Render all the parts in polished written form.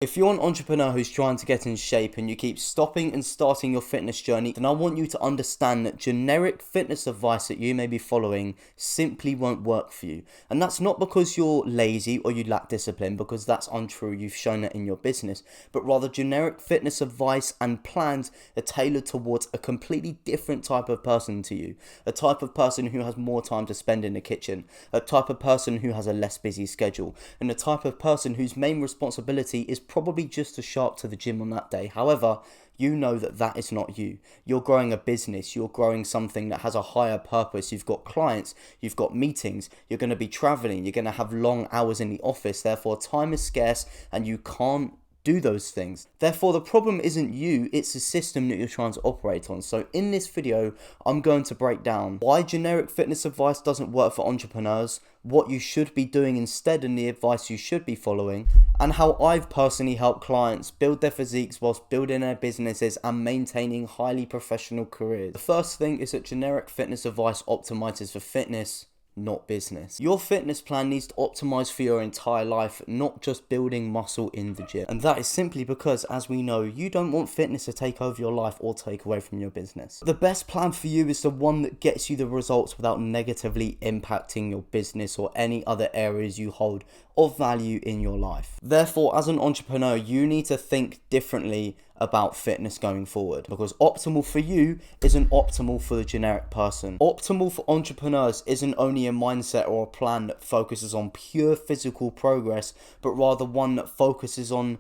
If you're an entrepreneur who's trying to get in shape and you keep stopping and starting your fitness journey, then I want you to understand that generic fitness advice that you may be following simply won't work for you. And that's not because you're lazy or you lack discipline, because that's untrue. You've shown that in your business. But rather, generic fitness advice and plans are tailored towards a completely different type of person to you. A type of person who has more time to spend in the kitchen. A type of person who has a less busy schedule. And a type of person whose main responsibility is probably just to show up to the gym on that day. However, you know that that is not you. You're growing a business, you're growing something that has a higher purpose. You've got clients, you've got meetings, you're going to be traveling, you're going to have long hours in the office. Therefore, time is scarce and you can't do those things. Therefore, the problem isn't you, it's the system that you're trying to operate on. So in this video, I'm going to break down why generic fitness advice doesn't work for entrepreneurs, what you should be doing instead and the advice you should be following, and how I've personally helped clients build their physiques whilst building their businesses and maintaining highly professional careers. The first thing is that generic fitness advice optimizes for fitness, not business. Your fitness plan needs to optimize for your entire life, not just building muscle in the gym. And that is simply because, as we know, you don't want fitness to take over your life or take away from your business. The best plan for you is the one that gets you the results without negatively impacting your business or any other areas you hold of value in your life. Therefore, as an entrepreneur, you need to think differently about fitness going forward, because optimal for you isn't optimal for the generic person. Optimal for entrepreneurs isn't only a mindset or a plan that focuses on pure physical progress, but rather one that focuses on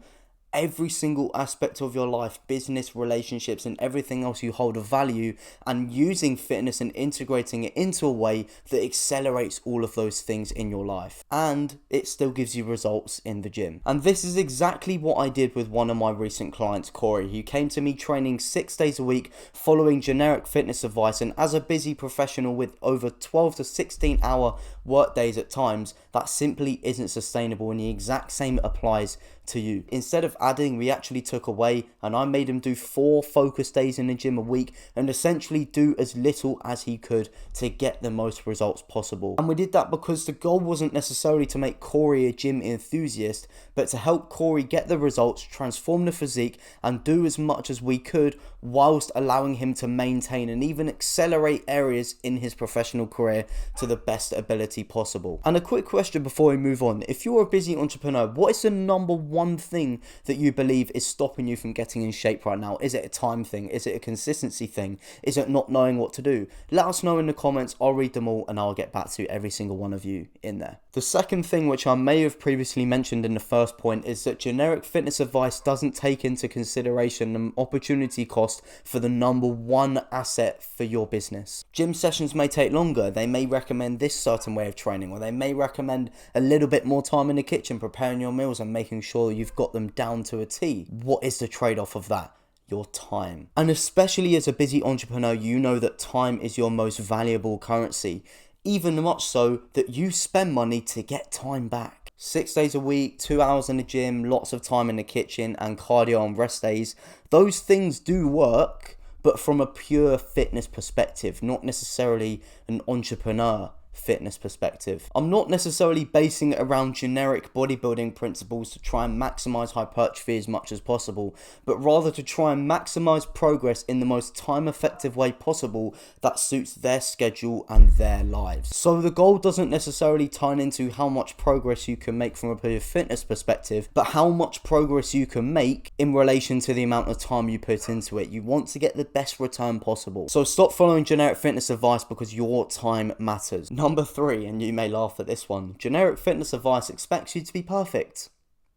every single aspect of your life, business, relationships, and everything else you hold of value, and using fitness and integrating it into a way that accelerates all of those things in your life. And it still gives you results in the gym. And this is exactly what I did with one of my recent clients, Corey, who came to me training 6 days a week, following generic fitness advice. And as a busy professional with over 12 to 16 hour work days at times, that simply isn't sustainable, and the exact same applies to you. Instead of adding, we actually took away, and I made him do 4 focus days in the gym a week and essentially do as little as he could to get the most results possible. And we did that because the goal wasn't necessarily to make Corey a gym enthusiast, but to help Corey get the results, transform the physique, and do as much as we could whilst allowing him to maintain and even accelerate areas in his professional career to the best ability possible. And a quick question before we move on: if you're a busy entrepreneur, what is the number one thing that you believe is stopping you from getting in shape right now? Is it a time thing? Is it a consistency thing? Is it not knowing what to do? Let us know in the comments. I'll read them all and I'll get back to every single one of you in there. The second thing, which I may have previously mentioned in the first point, is that generic fitness advice doesn't take into consideration the opportunity cost for the number one asset for your business. Gym sessions may take longer. They may recommend this certain way of training, or they may recommend a little bit more time in the kitchen preparing your meals and making sure you've got them down to a T. What is the trade-off of that? Your time. And especially as a busy entrepreneur, you know that time is your most valuable currency. Even much so that you spend money to get time back. 6 days a week, 2 hours in the gym, lots of time in the kitchen, and cardio on rest days. Those things do work, but from a pure fitness perspective, not necessarily an entrepreneur fitness perspective. I'm not necessarily basing it around generic bodybuilding principles to try and maximize hypertrophy as much as possible, but rather to try and maximize progress in the most time effective way possible that suits their schedule and their lives. So the goal doesn't necessarily turn into how much progress you can make from a pure fitness perspective, but how much progress you can make in relation to the amount of time you put into it. You want to get the best return possible. So stop following generic fitness advice because your time matters. Number 3, and you may laugh at this one: generic fitness advice expects you to be perfect.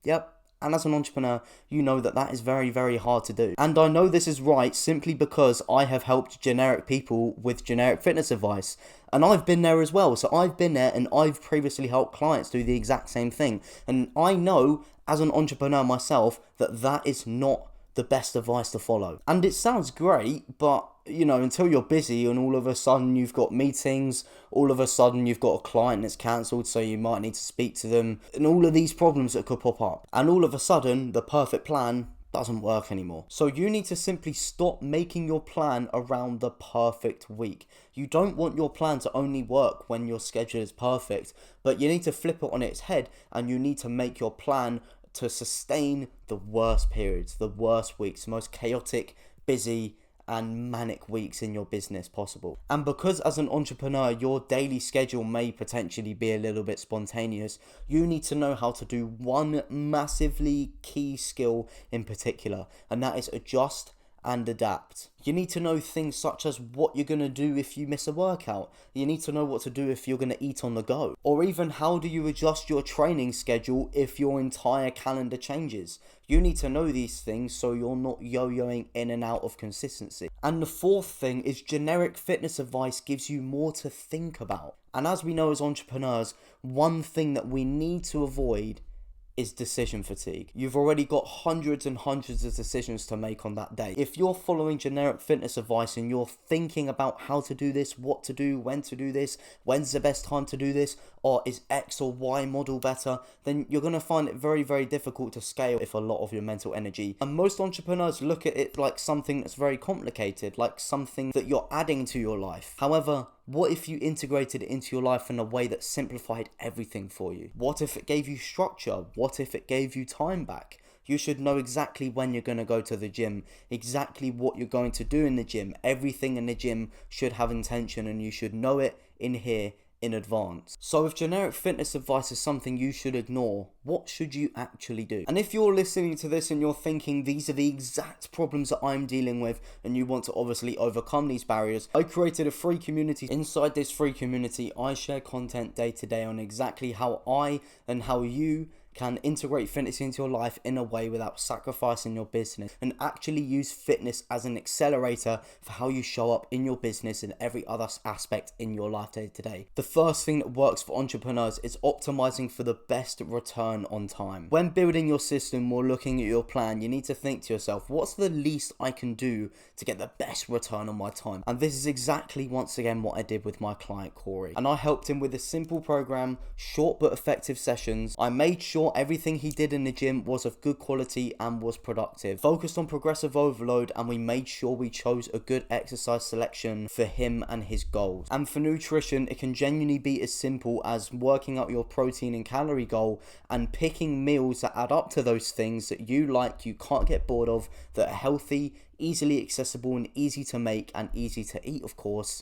Yep. And as an entrepreneur, you know that that is very, very hard to do. And I know this is right simply because I have helped generic people with generic fitness advice. And I've been there as well. So I've been there and I've previously helped clients do the exact same thing. And I know as an entrepreneur myself that that is not the best advice to follow. And it sounds great, but you know, until you're busy and all of a sudden you've got meetings, all of a sudden you've got a client that's cancelled, so you might need to speak to them, and all of these problems that could pop up. And all of a sudden, the perfect plan doesn't work anymore. So you need to simply stop making your plan around the perfect week. You don't want your plan to only work when your schedule is perfect, but you need to flip it on its head and you need to make your plan to sustain the worst periods, the worst weeks, the most chaotic, busy, and manic weeks in your business possible. And because as an entrepreneur, your daily schedule may potentially be a little bit spontaneous, you need to know how to do one massively key skill in particular, and that is adjust and adapt. You need to know things such as what you're going to do if you miss a workout. You need to know what to do if you're going to eat on the go. Or even how do you adjust your training schedule if your entire calendar changes. You need to know these things so you're not yo-yoing in and out of consistency. And the fourth thing is generic fitness advice gives you more to think about. And as we know as entrepreneurs, one thing that we need to avoid is decision fatigue. You've already got hundreds and hundreds of decisions to make on that day. If you're following generic fitness advice and you're thinking about how to do this, what to do, when to do this, when's the best time to do this, or is X or Y model better, then you're going to find it very, very difficult to scale if a lot of your mental energy. And most entrepreneurs look at it like something that's very complicated, like something that you're adding to your life. However, what if you integrated it into your life in a way that simplified everything for you? What if it gave you structure? What if it gave you time back? You should know exactly when you're going to go to the gym, exactly what you're going to do in the gym. Everything in the gym should have intention, and you should know it in here in advance. So if generic fitness advice is something you should ignore, what should you actually do? And if you're listening to this and you're thinking these are the exact problems that I'm dealing with and you want to obviously overcome these barriers, I created a free community. Inside this free community, I share content day to day on exactly how I and how you can integrate fitness into your life in a way without sacrificing your business, and actually use fitness as an accelerator for how you show up in your business and every other aspect in your life day to day. The first thing that works for entrepreneurs is optimizing for the best return on time. When building your system or looking at your plan, you need to think to yourself, what's the least I can do to get the best return on my time? And this is exactly, once again, what I did with my client Corey. And I helped him with a simple program, short but effective sessions. I made sure everything he did in the gym was of good quality and was productive. Focused on progressive overload, and we made sure we chose a good exercise selection for him and his goals. And for nutrition, it can genuinely be as simple as working out your protein and calorie goal and picking meals that add up to those things that you like, you can't get bored of, that are healthy, easily accessible and easy to make and easy to eat, of course,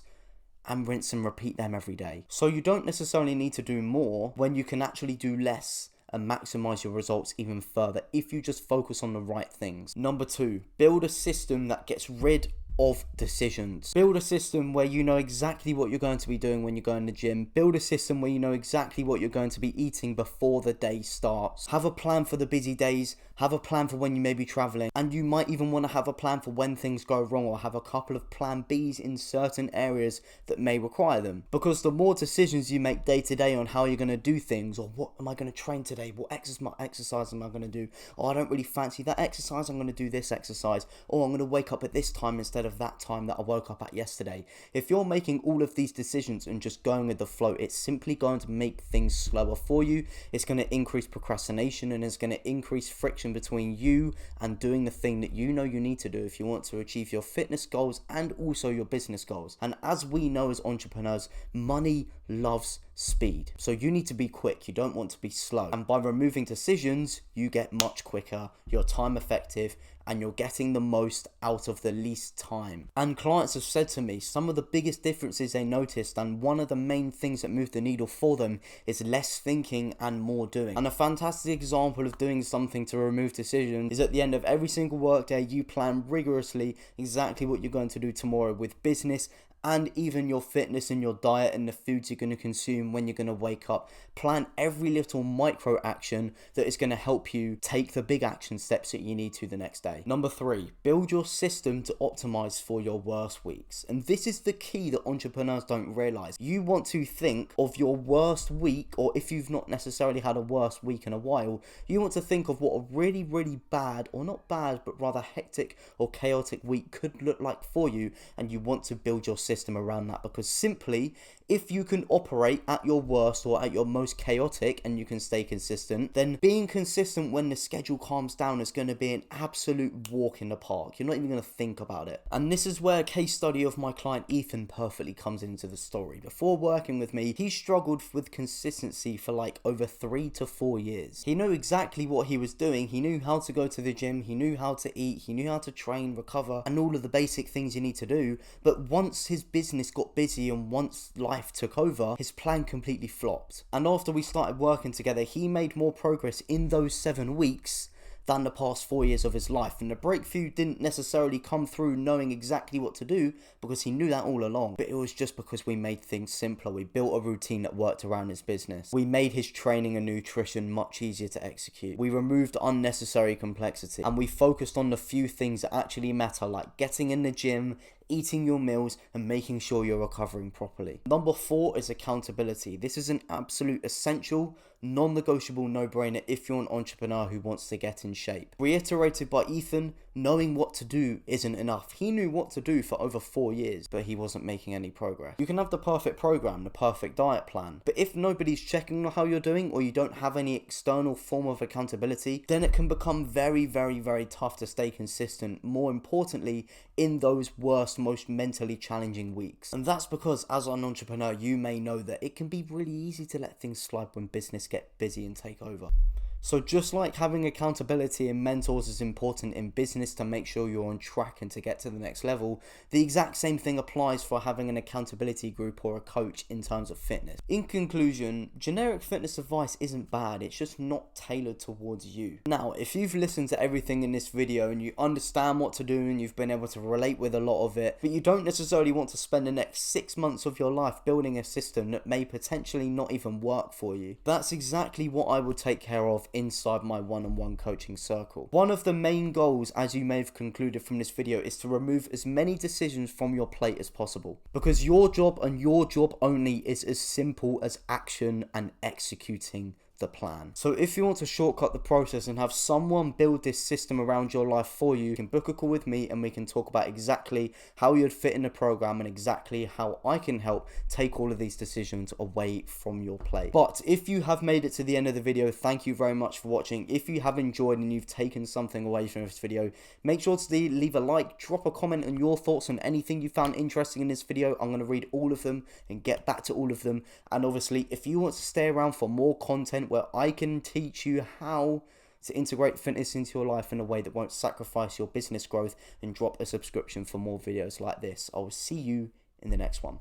and rinse and repeat them every day. So you don't necessarily need to do more when you can actually do less and maximize your results even further if you just focus on the right things. Number 2, build a system that gets rid of decisions. Build a system where you know exactly what you're going to be doing when you go in the gym. Build a system where you know exactly what you're going to be eating before the day starts. Have a plan for the busy days. Have a plan for when you may be traveling. And you might even want to have a plan for when things go wrong, or have a couple of plan Bs in certain areas that may require them. Because the more decisions you make day to day on how you're going to do things, or what am I going to train today? What exercise am I going to do? Oh, I don't really fancy that exercise. I'm going to do this exercise. Or I'm going to wake up at this time instead of that time that I woke up at yesterday. If you're making all of these decisions and just going with the flow, it's simply going to make things slower for you. It's going to increase procrastination, and it's going to increase friction between you and doing the thing that you know you need to do if you want to achieve your fitness goals and also your business goals. And as we know as entrepreneurs, money loves speed. So you need to be quick. You don't want to be slow. And by removing decisions, you get much quicker, you're time effective, and you're getting the most out of the least time. And clients have said to me some of the biggest differences they noticed, and one of the main things that moved the needle for them, is less thinking and more doing. And a fantastic example of doing something to remove decisions is at the end of every single workday, you plan rigorously exactly what you're going to do tomorrow with business, and even your fitness and your diet and the foods you're going to consume when you're going to wake up. Plan every little micro action that is going to help you take the big action steps that you need to the next day. Number 3, build your system to optimize for your worst weeks. And this is the key that entrepreneurs don't realize. You want to think of your worst week, or if you've not necessarily had a worst week in a while, you want to think of what a really, really bad, or not bad, but rather hectic or chaotic week could look like for you, and you want to build your system around that, because simply, if you can operate at your worst or at your most chaotic and you can stay consistent, then being consistent when the schedule calms down is going to be an absolute walk in the park. You're not even going to think about it. And this is where a case study of my client Ethan perfectly comes into the story. Before working with me, he struggled with consistency for like over 3 to 4 years. He knew exactly what he was doing. He knew how to go to the gym, he knew how to eat, he knew how to train, recover, and all of the basic things you need to do. But once his business got busy and once life took over, his plan completely flopped. And after we started working together, he made more progress in those 7 weeks than the past 4 years of his life. And the breakthrough didn't necessarily come through knowing exactly what to do, because he knew that all along. But it was just because we made things simpler. We built a routine that worked around his business. We made his training and nutrition much easier to execute. We removed unnecessary complexity, and we focused on the few things that actually matter, like getting in the gym, eating your meals, and making sure you're recovering properly. Number 4 is accountability. This is an absolute essential, non-negotiable no-brainer if you're an entrepreneur who wants to get in shape. Reiterated by Ethan, knowing what to do isn't enough. He knew what to do for over 4 years, but he wasn't making any progress. You can have the perfect program, the perfect diet plan, but if nobody's checking how you're doing, or you don't have any external form of accountability, then it can become very, very, very tough to stay consistent. More importantly, in those worst, most mentally challenging weeks. And that's because as an entrepreneur, you may know that it can be really easy to let things slide when business get busy and take over. So just like having accountability and mentors is important in business to make sure you're on track and to get to the next level, the exact same thing applies for having an accountability group or a coach in terms of fitness. In conclusion, generic fitness advice isn't bad, it's just not tailored towards you. Now, if you've listened to everything in this video and you understand what to do and you've been able to relate with a lot of it, but you don't necessarily want to spend the next 6 months of your life building a system that may potentially not even work for you, that's exactly what I would take care of inside my one-on-one coaching circle. One of the main goals, as you may have concluded from this video, is to remove as many decisions from your plate as possible, because your job and your job only is as simple as action and executing the plan. So if you want to shortcut the process and have someone build this system around your life for you, you can book a call with me and we can talk about exactly how you'd fit in the program and exactly how I can help take all of these decisions away from your plate. But if you have made it to the end of the video, thank you very much for watching. If you have enjoyed and you've taken something away from this video, make sure to leave a like, drop a comment on your thoughts on anything you found interesting in this video. I'm going to read all of them and get back to all of them. And obviously, if you want to stay around for more content where I can teach you how to integrate fitness into your life in a way that won't sacrifice your business growth, and drop a subscription for more videos like this. I will see you in the next one.